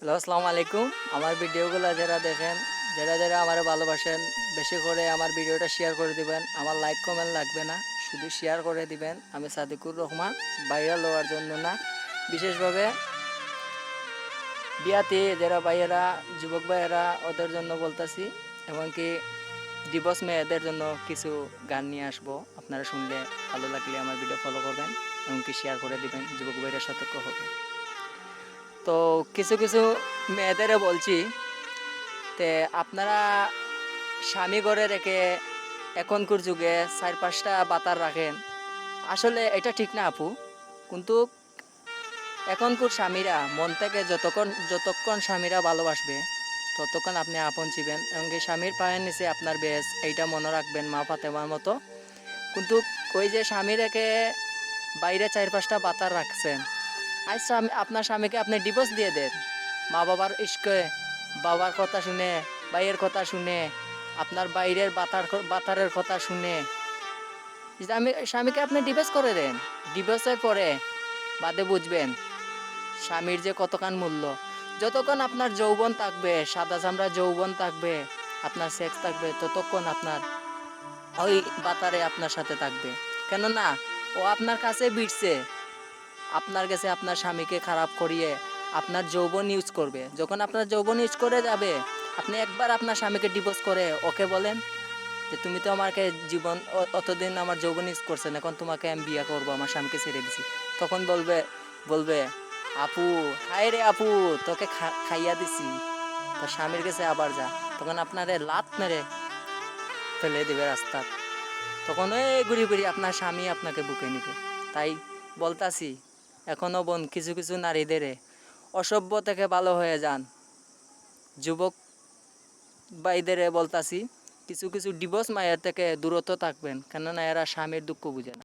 Hello, আসসালামু আলাইকুম। আমার ভিডিওগুলো যারা দেখেন, যারা আমার ভালোবাসেন, বেশি করে আমার ভিডিওটা শেয়ার করে দিবেন। আমার লাইক কমেন্ট লাগবে না, শুধু শেয়ার করে দিবেন। আমি সাদিকুর রহমান, ভাইরাল হওয়ার জন্য না, বিশেষভাবে বিয়াতে যারা ভাইয়েরা, যুবক ভাইয়েরা ওদের জন্য বলতেছি। এমনকি দিবস মেয়েদের জন্য কিছু গান নিয়ে আসবো, আপনারা শুনলে ভালো লাগলে আমার ভিডিও ফলো করবেন, এমনকি শেয়ার করে দিবেন, যুবক ভাইয়েরা সতর্ক হবে। তো কিছু কিছু মেয়েদেরও বলছি, তে আপনারা স্বামী ঘরে রেখে এখনকার যুগে ৪-৫টা বাতার রাখেন, আসলে এটা ঠিক না আপু। কিন্তু এখনকার স্বামীরা মন থেকে যতক্ষণ স্বামীরা ভালোবাসবে ততক্ষণ আপনি আপন ছিবেন। এমনকি স্বামীর পায়ের নিচে আপনার বেশ, এইটা মনে রাখবেন মা ফাতেমার মতো। কিন্তু ওই যে স্বামী রেখে বাইরে ৪-৫টা বাতার রাখছেন, আজ আপনার স্বামীকে আপনি ডিভোর্স দিয়ে দেন। মা বাবার ইস্কে, বাবার কথা শুনে, ভাইয়ের কথা শুনে, আপনার বাইরের বাতারের কথা শুনে স্বামীকে আপনি ডিভোর্স করে দেন। ডিভোর্সের পরে বাদে বুঝবেন স্বামীর যে কতখান মূল্য। যতক্ষণ আপনার যৌবন থাকবে, সাদা চামড়া যৌবন থাকবে, আপনার সেক্স থাকবে, ততক্ষণ আপনার ওই বাতারে আপনার সাথে থাকবে। কেননা ও আপনার কাছে বিটছে, আপনার কাছে আপনার স্বামীকে খারাপ করিয়ে আপনার যৌবন ইউজ করবে। যখন আপনার যৌবন ইউজ করে যাবে, আপনি একবার আপনার স্বামীকে ডিভোর্স করে ওকে বলেন যে তুমি তো আমাকে জীবন অতদিন আমার যৌবন ইউজ করছেন, এখন তোমাকে আমি বিয়ে করবো, আমার স্বামীকে ছেড়ে দিছি। তখন বলবে বলবে আপু, হায় রে আপু, তোকে খাইয়া দিছি, তোর স্বামীর কাছে আবার যা। তখন আপনারে লাত মেরে ফেলে দেবে রাস্তা। তখন ওই ঘুরি ঘুরি আপনার স্বামী আপনাকে বুকে নিবে। তাই বলতাছি, এখনও বোন কিছু কিছু নারীদের অসভ্য থেকে ভালো হয়ে যান। যুবক ভাইদের বলতাছি, কিছু কিছু ডিভোর্স মায়ের থেকে দূরত্ব থাকবেন, কেননা এরা স্বামীর দুঃখ বুঝে না।